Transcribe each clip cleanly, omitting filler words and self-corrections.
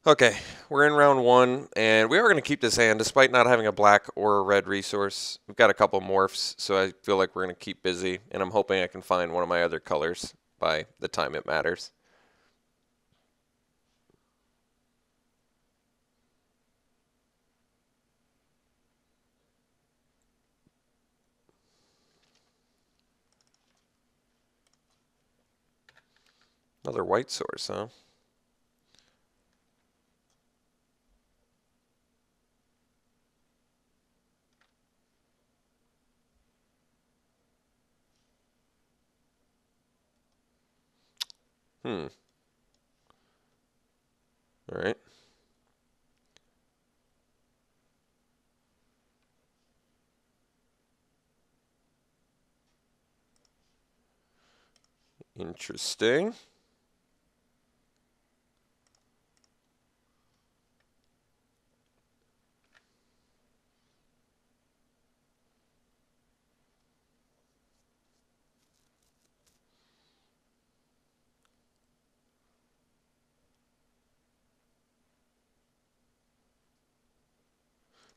Okay, we're in round one, and we are going to keep this hand despite not having a black or a red resource. We've got a couple morphs, so I feel like we're going to keep busy, and I'm hoping I can find one of my other colors by the time it matters. Another white source, huh? Hmm. All right. Interesting.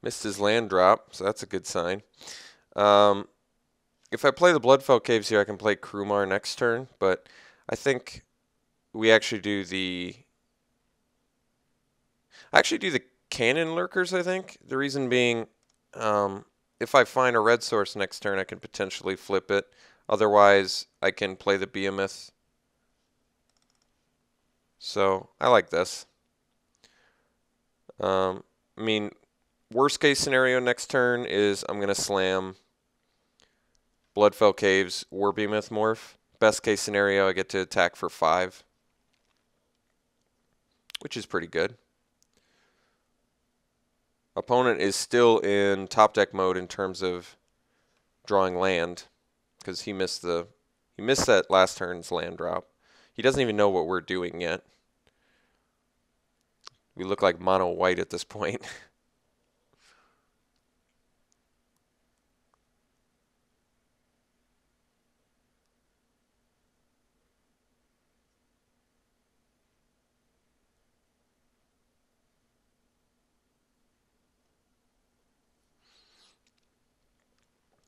Missed his land drop, so that's a good sign. Um, if I play the Bloodfell Caves here, I can play Krumar next turn, but I think we actually do the Cannon Lurkers, I think. The reason being, if I find a red source next turn, I can potentially flip it. Otherwise, I can play the Behemoth. So, I like this. Um, I mean, worst case scenario next turn is I'm going to slam Bloodfell Caves, War Behemoth Morph. Best case scenario, I get to attack for 5, which is pretty good. Opponent is still in top deck mode in terms of drawing land because he missed that last turn's land drop. He doesn't even know what we're doing yet. We look like mono white at this point.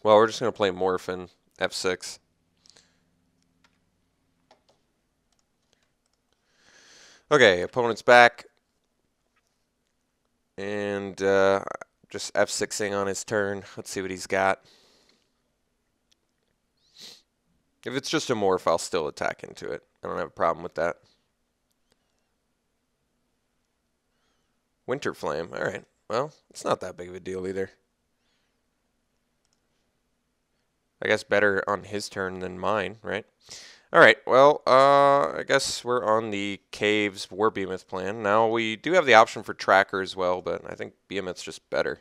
Well, we're just going to play Morphin F6. Okay, opponent's back. And just F6ing on his turn. Let's see what he's got. If it's just a morph, I'll still attack into it. I don't have a problem with that. Winter Flame. All right. Well, it's not that big of a deal either. I guess better on his turn than mine, right? All right. Well, I guess we're on the Caves War Behemoth plan. Now we do have the option for Tracker as well, but I think Behemoth's just better.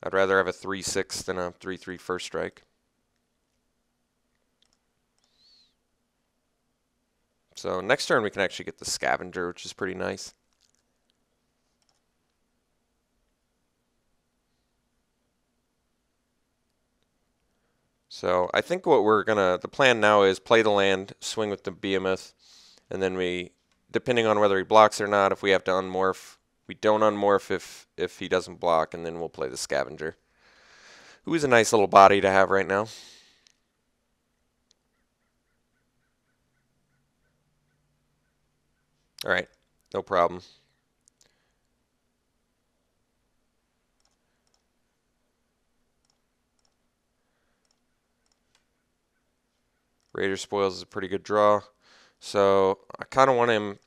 I'd rather have a 3/6 than a 3/3 first strike. So next turn we can actually get the Scavenger, which is pretty nice. So I think the plan now is play the land, swing with the Behemoth, and then depending on whether he blocks or not, if we have to unmorph, we don't unmorph if he doesn't block, and then we'll play the Scavenger, who is a nice little body to have right now. All right, no problem. Raider Spoils is a pretty good draw. So I kind of want him.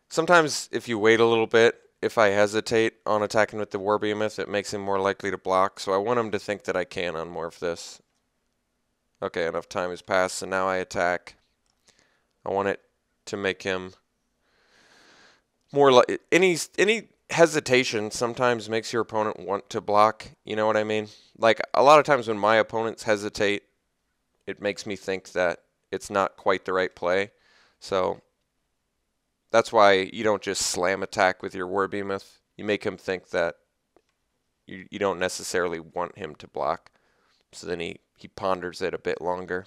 Sometimes if you wait a little bit, if I hesitate on attacking with the War Behemoth, it makes him more likely to block. So I want him to think that I can unmorph this. Okay, enough time has passed, so now I attack. I want it to make him more like any hesitation sometimes makes your opponent want to block. You know what I mean? Like a lot of times when my opponents hesitate, it makes me think that it's not quite the right play. So that's why you don't just slam attack with your War Behemoth. You make him think that you don't necessarily want him to block. So then he ponders it a bit longer.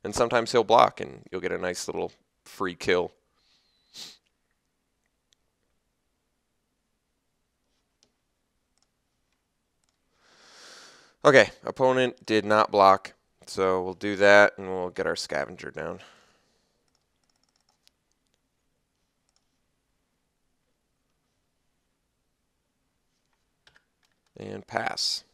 And sometimes he'll block, and you'll get a nice little free kill. Okay, opponent did not block, so we'll do that, and we'll get our scavenger down. And pass.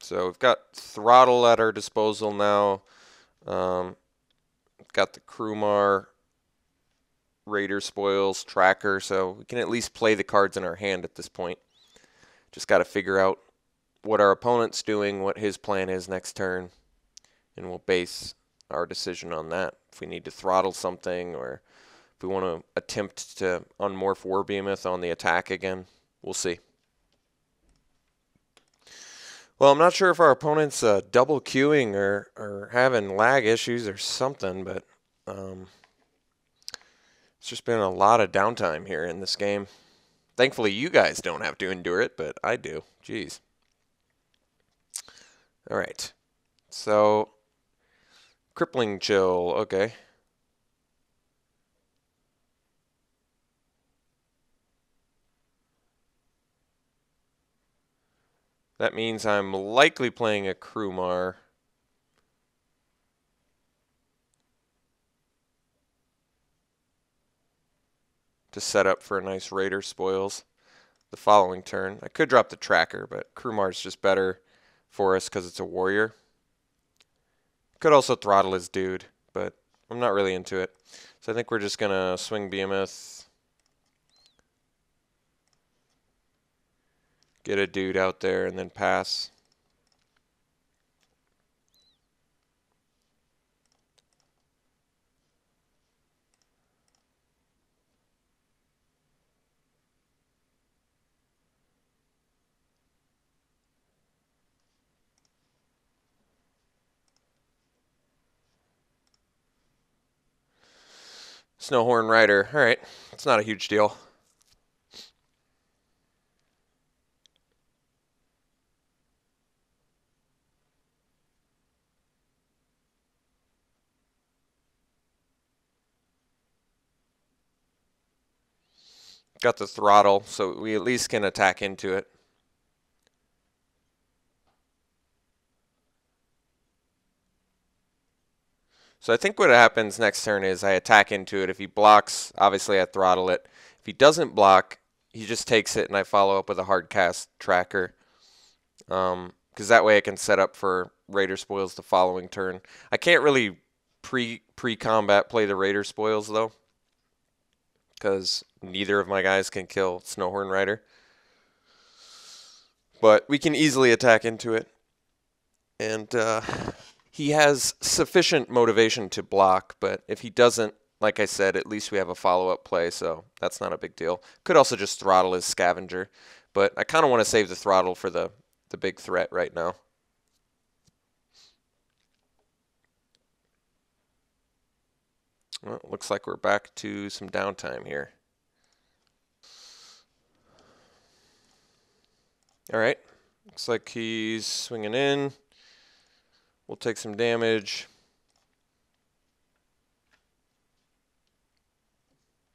So we've got throttle at our disposal now. Got the Krumar, Raider Spoils, Tracker, so we can at least play the cards in our hand at this point. Just got to figure out what our opponent's doing, what his plan is next turn, and we'll base our decision on that. If we need to throttle something, or if we want to attempt to unmorph Warbehemoth on the attack again, we'll see. Well, I'm not sure if our opponent's double queuing or having lag issues or something, but it's just been a lot of downtime here in this game. Thankfully, you guys don't have to endure it, but I do. Jeez. All right. So, crippling chill. Okay. That means I'm likely playing a Krumar. To set up for a nice Raider Spoils the following turn. I could drop the Tracker, but Krumar's just better for us because it's a warrior. Could also throttle his dude, but I'm not really into it. So I think we're just going to swing Behemoth. Get a dude out there and then pass. Snowhorn Rider. All right. It's not a huge deal. Got the throttle, so we at least can attack into it. So I think what happens next turn is I attack into it. If he blocks, obviously I throttle it. If he doesn't block, he just takes it and I follow up with a hard cast Tracker. Because that way I can set up for Raider Spoils the following turn. I can't really pre-combat play the Raider Spoils though, because neither of my guys can kill Snowhorn Rider. But we can easily attack into it. And he has sufficient motivation to block, but if he doesn't, like I said, at least we have a follow-up play, so that's not a big deal. Could also just throttle his scavenger, but I kind of want to save the throttle for the big threat right now. Well, looks like we're back to some downtime here. All right, looks like he's swinging in. We'll take some damage.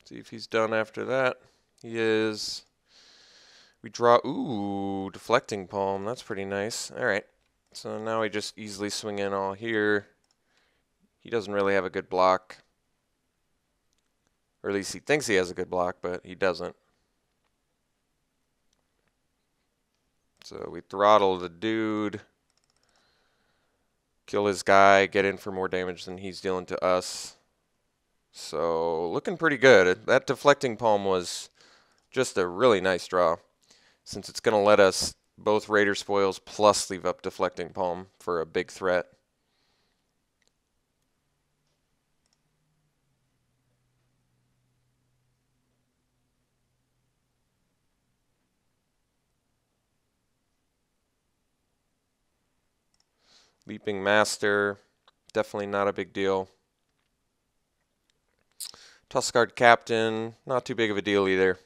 See if he's done after that. He is. We draw, ooh, deflecting palm. That's pretty nice. All right. So now we just easily swing in all here. He doesn't really have a good block. Or at least he thinks he has a good block, but he doesn't. So we throttle the dude. Kill his guy, get in for more damage than he's dealing to us. So looking pretty good. That deflecting palm was just a really nice draw, since it's going to let us both Raider Spoils plus leave up deflecting palm for a big threat. Leaping Master, definitely not a big deal. Tuskguard Captain, not too big of a deal either.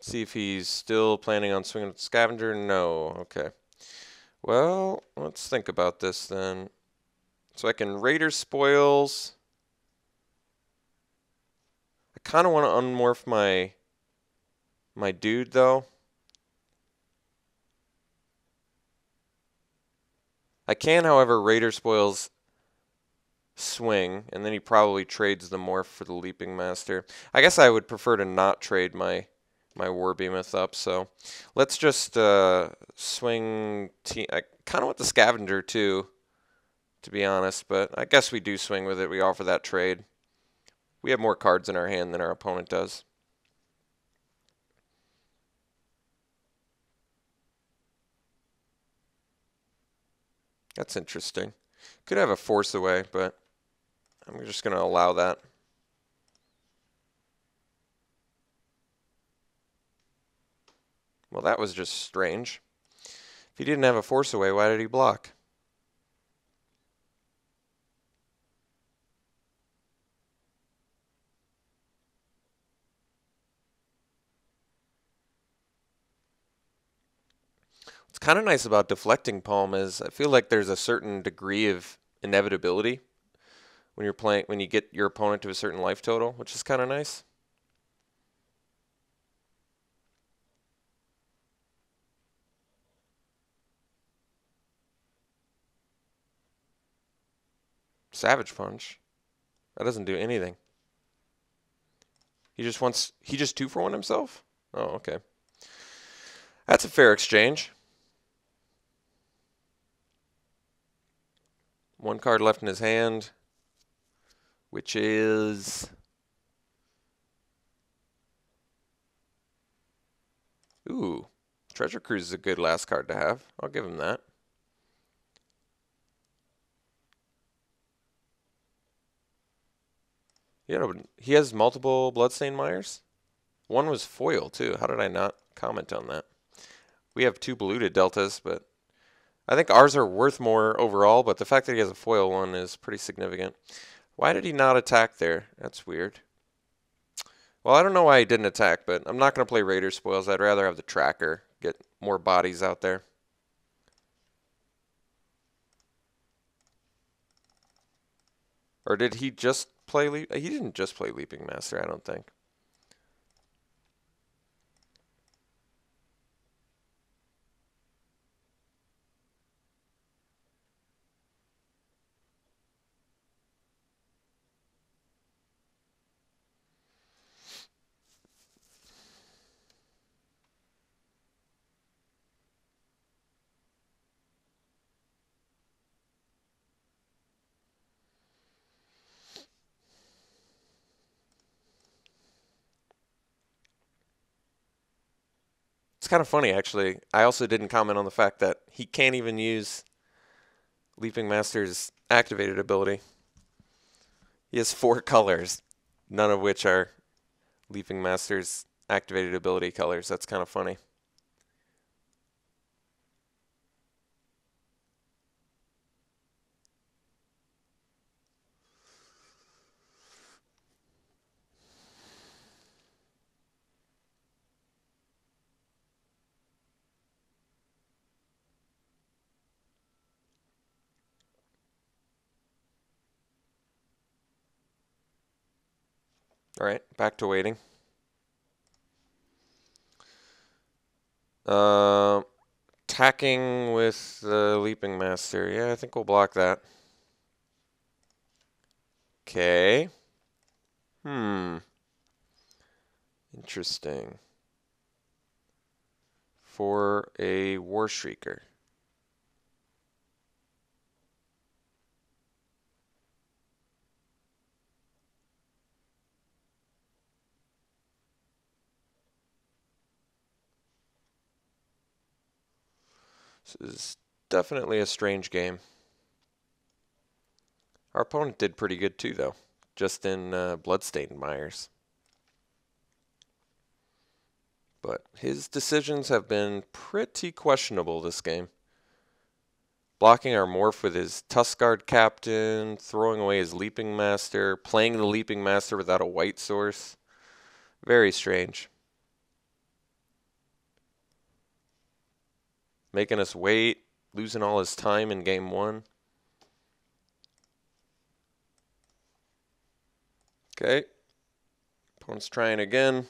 See if he's still planning on swinging with Scavenger. No. Okay. Well, let's think about this then. So I can Raider Spoils. I kind of want to unmorph my dude though. I can, however, Raider Spoils swing, and then he probably trades the morph for the Leaping Master. I guess I would prefer to not trade my Warbeamoth up, so let's just swing. I kind of want the Scavenger too, to be honest, but I guess we do swing with it. We offer that trade. We have more cards in our hand than our opponent does. That's interesting. Could have a Force Away, but I'm just going to allow that. Well, that was just strange. If he didn't have a Force Away, why did he block? What's kind of nice about deflecting Palm is I feel like there's a certain degree of inevitability when you're playing, when you get your opponent to a certain life total, which is kind of nice. Savage Punch. That doesn't do anything. He just 2-for-1 himself? Oh, okay. That's a fair exchange. One card left in his hand, which is... Ooh, Treasure Cruise is a good last card to have. I'll give him that. Yeah, he has multiple Bloodstained Mires. One was foil, too. How did I not comment on that? We have 2 Polluted Deltas, but I think ours are worth more overall, but the fact that he has a foil one is pretty significant. Why did he not attack there? That's weird. Well, I don't know why he didn't attack, but I'm not going to play Raider Spoils. I'd rather have the Tracker, get more bodies out there. Or did he just play He didn't just play Leaping Master, I don't think. It's kind of funny, actually. I also didn't comment on the fact that he can't even use Leaping Master's activated ability. He has 4 colors, none of which are Leaping Master's activated ability colors. That's kind of funny. All right, back to waiting. Attacking with the Leaping Master. Yeah, I think we'll block that. Okay. Interesting. For a War Shrieker. This is definitely a strange game. Our opponent did pretty good too, though, just in Bloodstained Mires. But his decisions have been pretty questionable this game. Blocking our morph with his Tuskguard Captain, throwing away his Leaping Master, playing the Leaping Master without a white source. Very strange. making us wait, losing all his time in game 1. Okay. Opponent's trying again.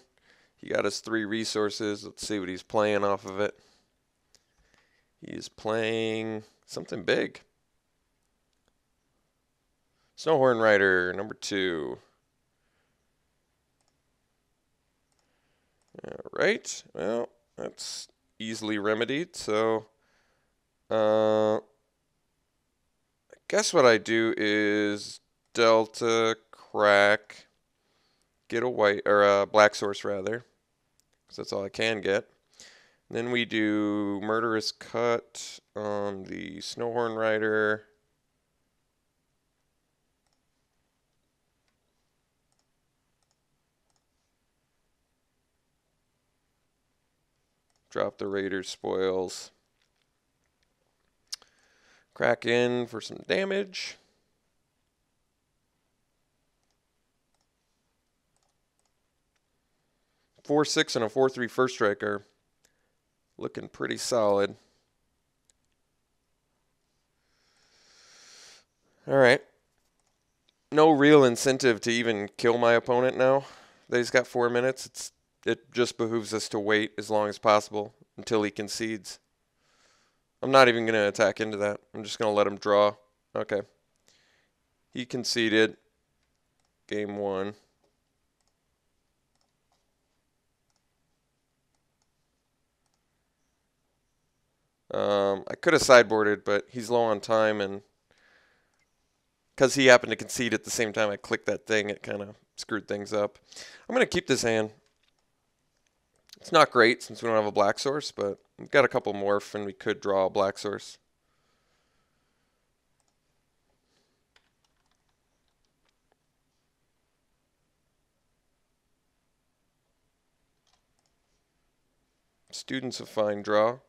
He got his 3 resources. Let's see what he's playing off of it. He's playing something big. Snowhorn Rider, number 2. Alright, well, that's easily remedied. So, I guess what I do is Delta, crack, get a white, or a black source rather, because that's all I can get. Then we do Murderous Cut on the Snowhorn Rider. Drop the Raider's spoils. Crack in for some damage. Four, 6, and a 4-3 first striker. Looking pretty solid. Alright. No real incentive to even kill my opponent now that he's got 4 minutes. It just behooves us to wait as long as possible until he concedes. I'm not even going to attack into that. I'm just going to let him draw. Okay. He conceded. Game 1. I could have sideboarded, but he's low on time, and because he happened to concede at the same time I clicked that thing, it kind of screwed things up. I'm going to keep this hand. It's not great since we don't have a black source, but we've got a couple morph, and we could draw a black source. Student's a fine draw.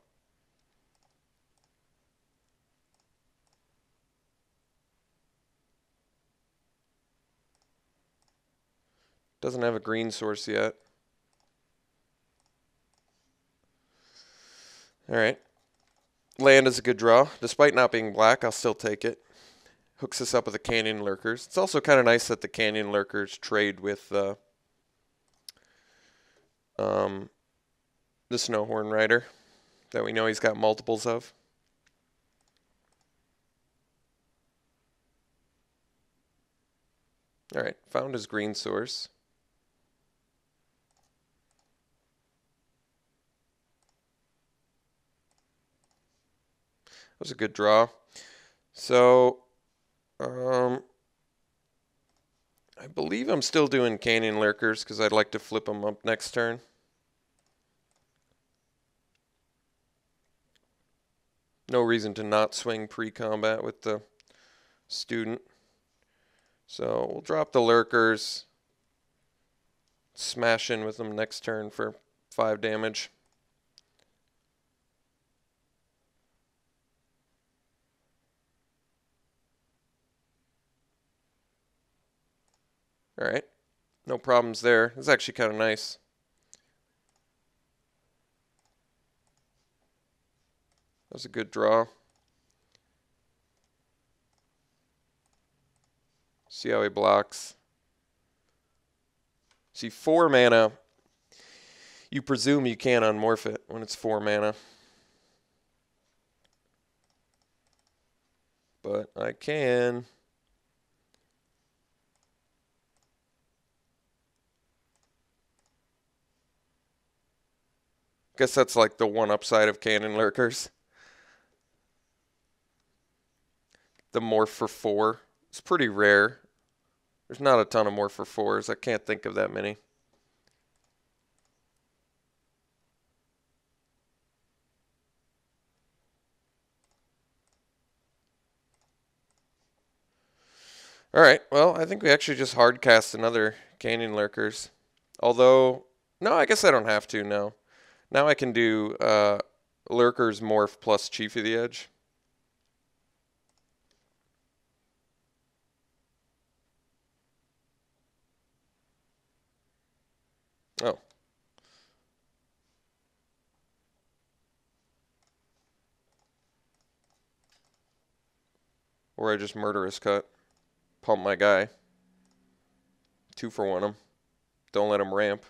Doesn't have a green source yet. Alright. Land is a good draw. Despite not being black, I'll still take it. Hooks us up with the Canyon Lurkers. It's also kind of nice that the Canyon Lurkers trade with the Snowhorn Rider that we know he's got multiples of. Alright, found his green source. That was a good draw. So, I believe I'm still doing Canyon Lurkers because I'd like to flip them up next turn. No reason to not swing pre-combat with the student. So we'll drop the Lurkers. Smash in with them next turn for 5 damage. Alright. No problems there. It's actually kind of nice. That was a good draw. See how he blocks. See, 4 mana. You presume you can't unmorph it when it's 4 mana. But I can. Guess that's like the one upside of Canyon Lurkers. The morph for 4. It's pretty rare. There's not a ton of morph for 4s. I can't think of that many. Alright, well, I think we actually just hard cast another Canyon Lurkers. Although, no, I guess I don't have to now. Now I can do Lurkers morph plus Chief of the Edge. Oh. Or I just murderous cut. Pump my guy. 2 for 1 him. Don't let him ramp.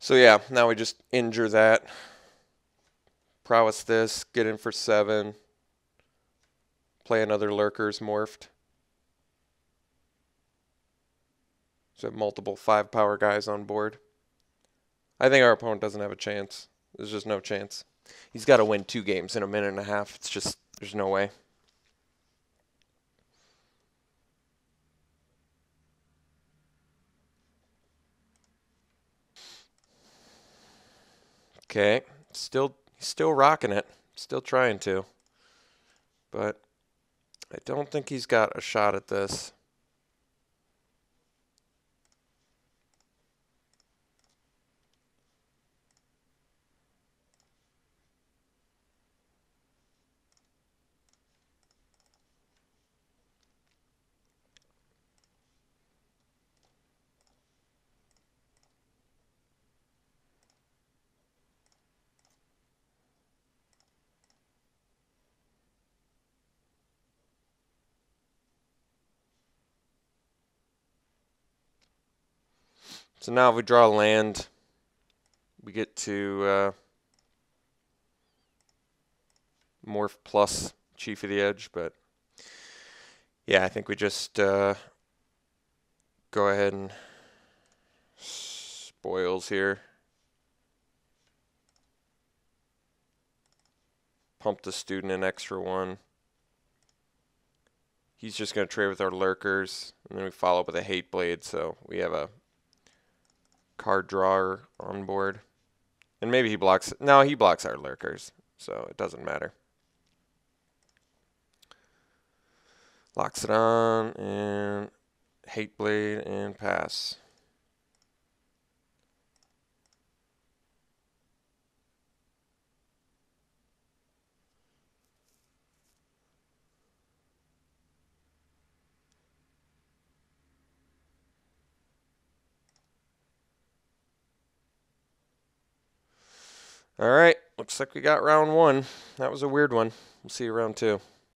So yeah, now we just injure that. Prowess this, get in for 7. Play another lurkers morphed. So multiple 5 power guys on board. I think our opponent doesn't have a chance. There's just no chance. He's got to win 2 games in a minute and a half. It's just, there's no way. Okay, he's still rocking it. Still trying to. But I don't think he's got a shot at this. So now if we draw land, we get to morph plus Chief of the Edge, but yeah, I think we just go ahead and spoils here. Pump the student in extra 1. He's just going to trade with our lurkers, and then we follow up with a hate blade, so we have a card drawer on board. And maybe he blocks, no, he blocks our lurkers, so it doesn't matter. Locks it on, and hate blade, and pass. All right, looks like we got round 1. That was a weird one. We'll see you round 2.